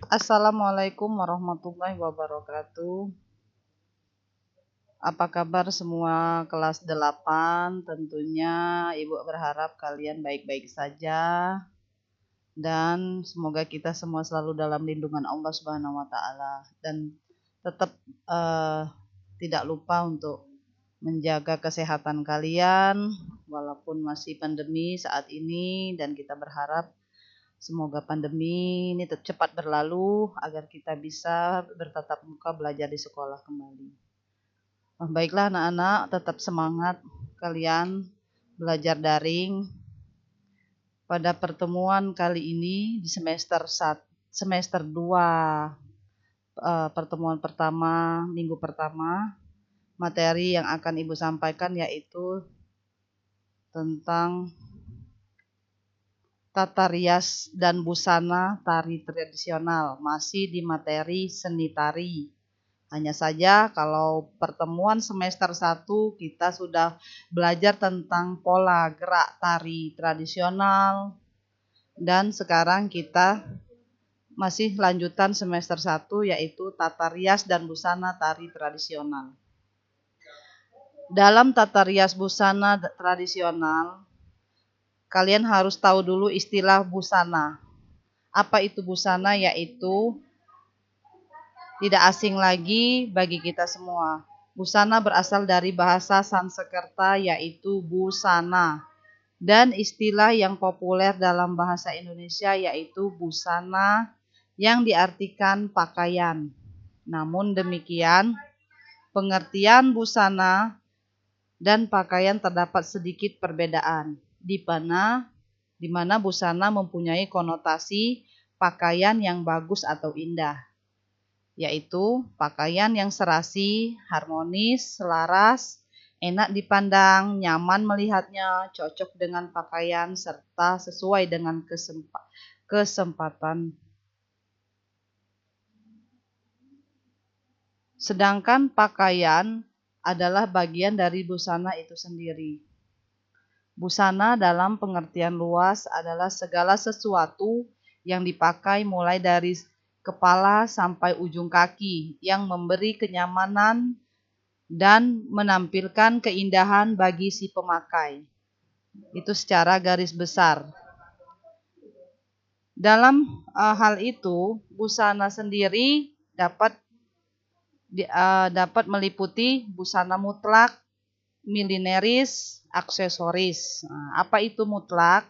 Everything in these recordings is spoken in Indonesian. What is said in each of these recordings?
Assalamualaikum warahmatullahi wabarakatuh. Apa kabar semua kelas 8? Tentunya Ibu berharap kalian baik-baik saja dan semoga kita semua selalu dalam lindungan Allah Subhanahu wa taala dan tetap tidak lupa untuk menjaga kesehatan kalian walaupun masih pandemi saat ini, dan kita berharap semoga pandemi ini cepat berlalu agar kita bisa bertatap muka belajar di sekolah kembali. Baiklah anak-anak, tetap semangat kalian belajar daring. Pada pertemuan kali ini di semester 2, pertemuan pertama, minggu pertama, materi yang akan Ibu sampaikan yaitu tentang tata rias dan busana tari tradisional, masih di materi seni tari. Hanya saja kalau pertemuan semester 1 kita sudah belajar tentang pola gerak tari tradisional, dan sekarang kita masih lanjutan semester 1 yaitu tata rias dan busana tari tradisional. Dalam tata rias busana tradisional, kalian harus tahu dulu istilah busana. Apa itu busana? Yaitu tidak asing lagi bagi kita semua. Busana berasal dari bahasa Sanskerta yaitu busana. Dan istilah yang populer dalam bahasa Indonesia yaitu busana yang diartikan pakaian. Namun demikian, pengertian busana dan pakaian terdapat sedikit perbedaan, di mana busana mempunyai konotasi pakaian yang bagus atau indah, yaitu pakaian yang serasi, harmonis, selaras, enak dipandang, nyaman melihatnya, cocok dengan pakaian, serta sesuai dengan kesempatan. Sedangkan pakaian adalah bagian dari busana itu sendiri. Busana dalam pengertian luas adalah segala sesuatu yang dipakai mulai dari kepala sampai ujung kaki yang memberi kenyamanan dan menampilkan keindahan bagi si pemakai. Itu secara garis besar. Dalam hal itu, busana sendiri dapat meliputi busana mutlak, milineris, aksesoris. Apa itu mutlak?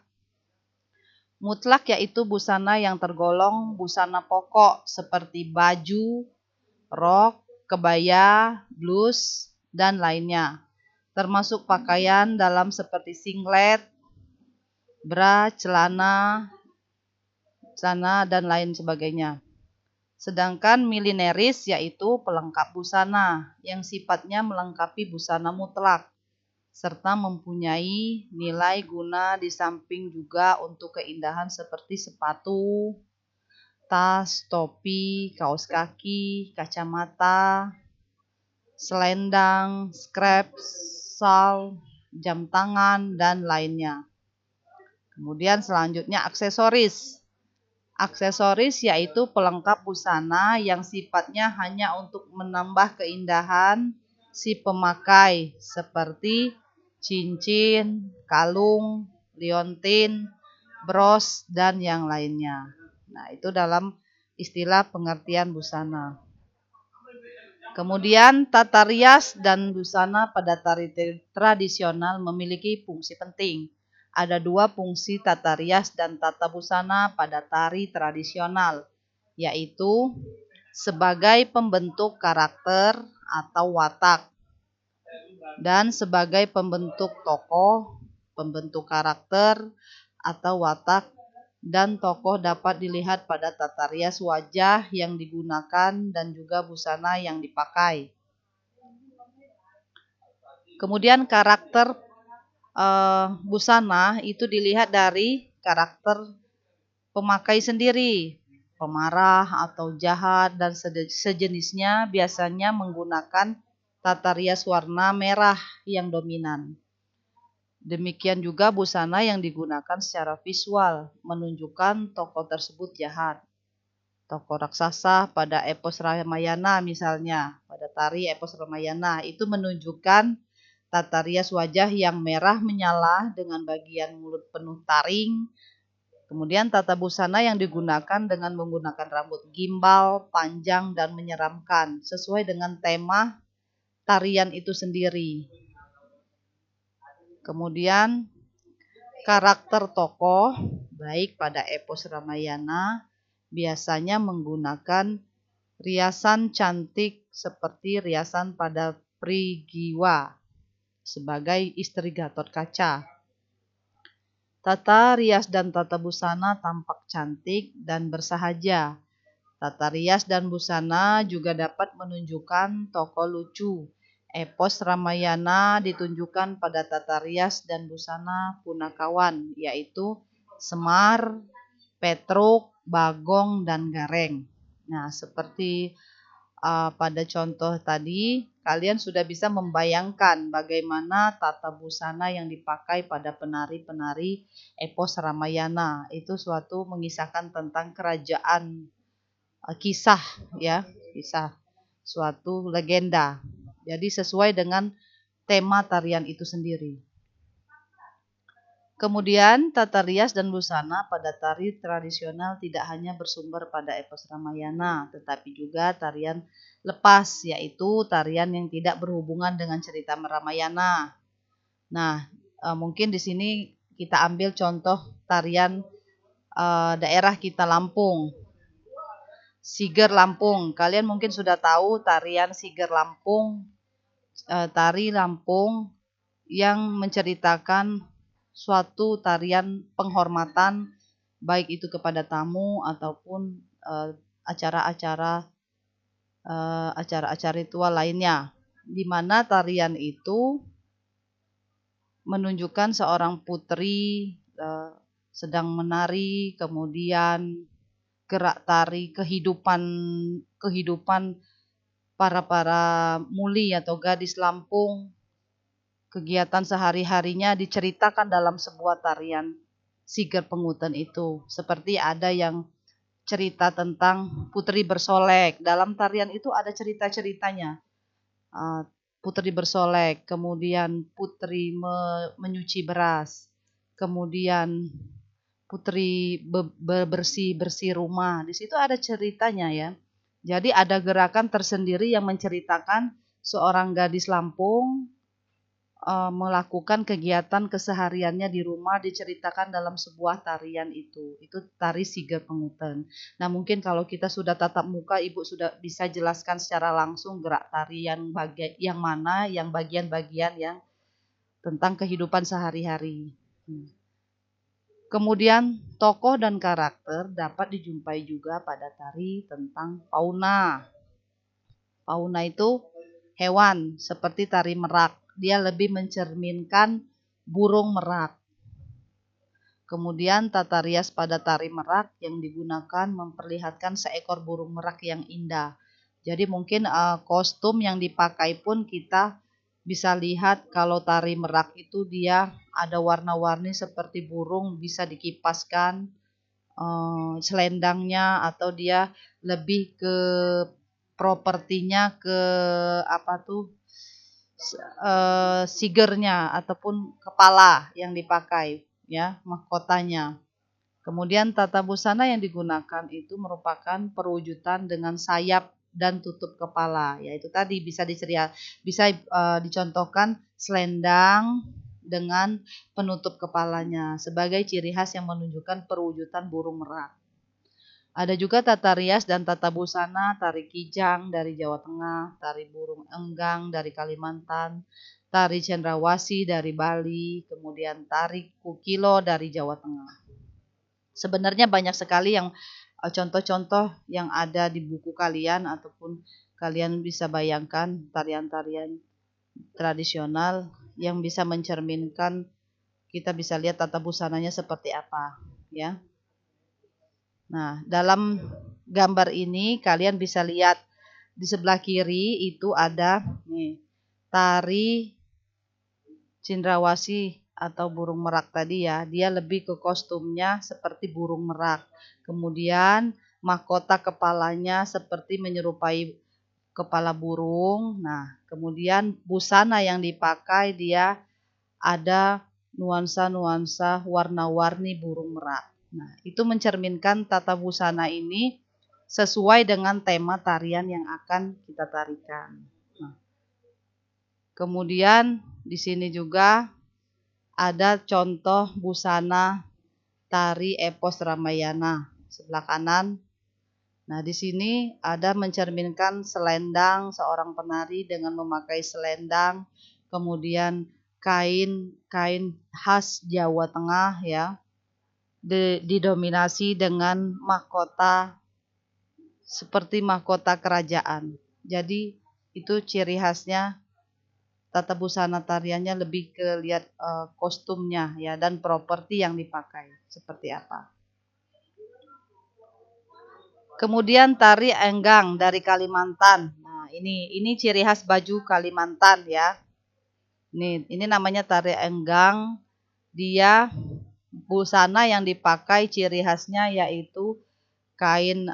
Mutlak yaitu busana yang tergolong busana pokok seperti baju, rok, kebaya, blus, dan lainnya. Termasuk pakaian dalam seperti singlet, bra, celana, dan lain sebagainya. Sedangkan milineris yaitu pelengkap busana yang sifatnya melengkapi busana mutlak, serta mempunyai nilai guna di samping juga untuk keindahan seperti sepatu, tas, topi, kaos kaki, kacamata, selendang, strap, shawl, jam tangan, dan lainnya. Kemudian selanjutnya aksesoris. Aksesoris yaitu pelengkap busana yang sifatnya hanya untuk menambah keindahan si pemakai seperti cincin, kalung, liontin, bros, dan yang lainnya. Nah, itu dalam istilah pengertian busana. Kemudian tata rias dan busana pada tari tradisional memiliki fungsi penting. Ada dua fungsi tata rias dan tata busana pada tari tradisional, yaitu sebagai pembentuk karakter atau watak, dan sebagai pembentuk tokoh, pembentuk karakter atau watak, dan tokoh dapat dilihat pada tata rias wajah yang digunakan dan juga busana yang dipakai. Kemudian karakter busana itu dilihat dari karakter pemakai sendiri. Pemarah atau jahat dan sejenisnya biasanya menggunakan tata rias warna merah yang dominan. Demikian juga busana yang digunakan secara visual menunjukkan tokoh tersebut jahat. tokoh raksasa pada epos Ramayana misalnya, pada tari epos Ramayana itu menunjukkan tata rias wajah yang merah menyala dengan bagian mulut penuh taring. Kemudian tata busana yang digunakan dengan menggunakan rambut gimbal, panjang dan menyeramkan sesuai dengan tema tarian itu sendiri. Kemudian karakter tokoh baik pada epos Ramayana biasanya menggunakan riasan cantik seperti riasan pada Prigiwa sebagai istri Gatotkaca. Tata rias dan tata busana tampak cantik dan bersahaja. Tata rias dan busana juga dapat menunjukkan tokoh lucu. Epos Ramayana ditunjukkan pada tata rias dan busana Punakawan, yaitu Semar, Petruk, Bagong, dan Gareng. Nah, seperti pada contoh tadi, kalian sudah bisa membayangkan bagaimana tata busana yang dipakai pada penari-penari epos Ramayana. Itu suatu mengisahkan tentang kerajaan, kisah ya, kisah suatu legenda. Jadi sesuai dengan tema tarian itu sendiri. Kemudian tata rias dan busana pada tari tradisional tidak hanya bersumber pada epos Ramayana, tetapi juga tarian lepas, yaitu tarian yang tidak berhubungan dengan cerita Ramayana. Nah, mungkin di sini kita ambil contoh tarian daerah kita Lampung. Siger Lampung, kalian mungkin sudah tahu tarian Siger Lampung, tari Lampung yang menceritakan suatu tarian penghormatan baik itu kepada tamu ataupun acara-acara ritual lainnya, di mana tarian itu menunjukkan seorang putri sedang menari, kemudian gerak tari kehidupan para muli atau gadis Lampung. Kegiatan sehari-harinya diceritakan dalam sebuah tarian Siger Penghutun itu. Seperti ada yang cerita tentang putri bersolek. Dalam tarian itu ada cerita-ceritanya. Putri bersolek, kemudian putri menyuci beras, kemudian putri bersih-bersih rumah. Di situ ada ceritanya ya. Jadi ada gerakan tersendiri yang menceritakan seorang gadis Lampung melakukan kegiatan kesehariannya di rumah diceritakan dalam sebuah tarian itu. Itu tari Siger Penghutun. Nah, mungkin kalau kita sudah tatap muka, Ibu sudah bisa jelaskan secara langsung gerak tarian yang mana, yang bagian-bagian yang tentang kehidupan sehari-hari. Kemudian tokoh dan karakter dapat dijumpai juga pada tari tentang fauna. Fauna itu hewan seperti tari merak. Dia lebih mencerminkan burung merak. Kemudian tata rias pada tari merak yang digunakan memperlihatkan seekor burung merak yang indah. Jadi mungkin kostum yang dipakai pun kita bisa lihat kalau tari merak itu dia ada warna-warni seperti burung bisa dikipaskan selendangnya, atau dia lebih ke propertinya ke sigernya ataupun kepala yang dipakai ya, mahkotanya. Kemudian tata busana yang digunakan itu merupakan perwujudan dengan sayap dan tutup kepala, yaitu tadi bisa dicontohkan selendang dengan penutup kepalanya sebagai ciri khas yang menunjukkan perwujudan burung merak. Ada juga tata rias dan tata busana tari Kijang dari Jawa Tengah, tari burung enggang dari Kalimantan, tari cendrawasih dari Bali, kemudian tari kukilo dari Jawa Tengah. Sebenarnya banyak sekali yang contoh-contoh yang ada di buku kalian ataupun kalian bisa bayangkan tarian-tarian tradisional yang bisa mencerminkan, kita bisa lihat tata busananya seperti apa ya. Nah, dalam gambar ini kalian bisa lihat di sebelah kiri itu ada nih, tari cendrawasih atau burung merak tadi ya. Dia lebih ke kostumnya seperti burung merak. Kemudian mahkota kepalanya seperti menyerupai kepala burung. Nah, kemudian busana yang dipakai dia ada nuansa-nuansa warna-warni burung merak. Nah, itu mencerminkan tata busana ini sesuai dengan tema tarian yang akan kita tarikan. Nah, kemudian di sini juga ada contoh busana tari epos Ramayana sebelah kanan. Nah, di sini ada mencerminkan selendang seorang penari dengan memakai selendang, kemudian kain khas Jawa Tengah ya, didominasi dengan mahkota seperti mahkota kerajaan. Jadi itu ciri khasnya tata busana tariannya lebih ke lihat kostumnya ya dan properti yang dipakai seperti apa. Kemudian tari enggang dari Kalimantan. Nah, ini ciri khas baju Kalimantan ya. Ini namanya tari enggang. Dia busana yang dipakai ciri khasnya yaitu kain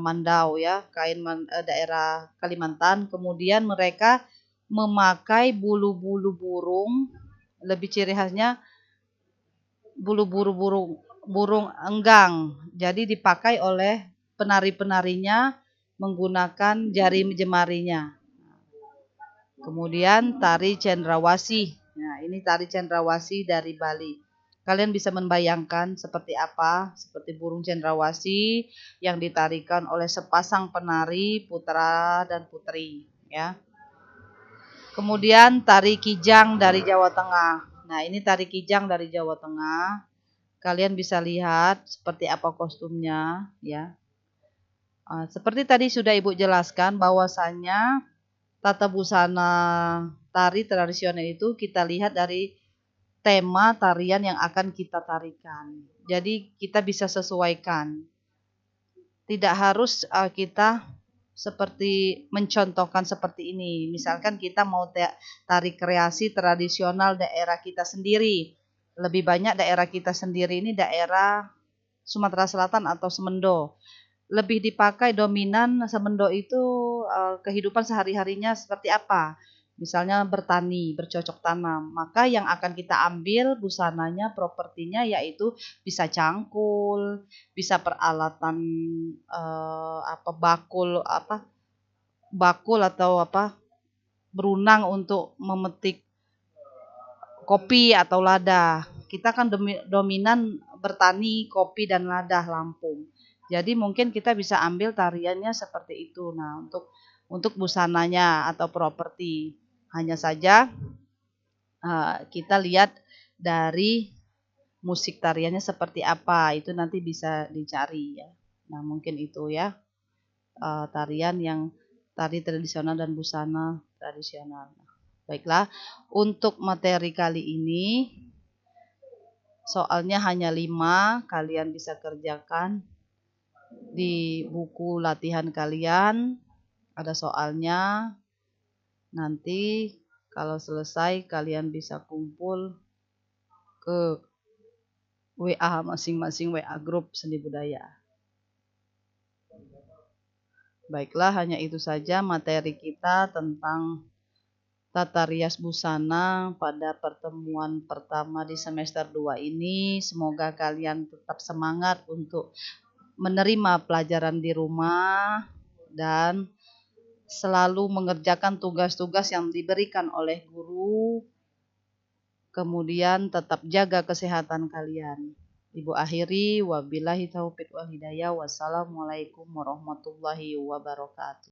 mandau ya, daerah Kalimantan. Kemudian mereka memakai bulu-bulu burung. Lebih ciri khasnya bulu-bulu burung enggang. Jadi dipakai oleh penari-penarinya menggunakan jari jemarinya. Kemudian tari cendrawasih. Nah, ini tari cendrawasih dari Bali. Kalian bisa membayangkan seperti apa? Seperti burung cendrawasih yang ditarikan oleh sepasang penari putra dan putri, ya. Kemudian tari kijang dari Jawa Tengah. Nah, ini tari kijang dari Jawa Tengah. Kalian bisa lihat seperti apa kostumnya, ya. Seperti tadi sudah Ibu jelaskan bahwasannya tata busana tari tradisional itu kita lihat dari tema tarian yang akan kita tarikan. Jadi kita bisa sesuaikan. Tidak harus kita seperti mencontohkan seperti ini. Misalkan kita mau tari kreasi tradisional daerah kita sendiri. Lebih banyak daerah kita sendiri ini daerah Sumatera Selatan atau Semendo. Lebih dipakai dominan Semendo itu kehidupan sehari-harinya seperti apa? Misalnya bertani, bercocok tanam. Maka yang akan kita ambil busananya, propertinya yaitu bisa cangkul, bisa peralatan bakul atau berunang untuk memetik kopi atau lada. Kita kan dominan bertani kopi dan lada Lampung. Jadi mungkin kita bisa ambil tariannya seperti itu. Nah, untuk busananya atau properti hanya saja kita lihat dari musik tariannya seperti apa. Itu nanti bisa dicari ya. Nah, mungkin itu ya tarian yang tari tradisional dan busana tradisional. Baiklah, untuk materi kali ini soalnya hanya 5, kalian bisa kerjakan di buku latihan kalian, ada soalnya. Nanti kalau selesai kalian bisa kumpul ke WA masing-masing, WA grup seni budaya. Baiklah, hanya itu saja materi kita tentang tata rias busana pada pertemuan pertama di semester 2 ini. Semoga kalian tetap semangat untuk menerima pelajaran di rumah dan selalu mengerjakan tugas-tugas yang diberikan oleh guru. Kemudian tetap jaga kesehatan kalian. Ibu akhiri, wabillahi taufiq wal hidayah. Wassalamualaikum warahmatullahi wabarakatuh.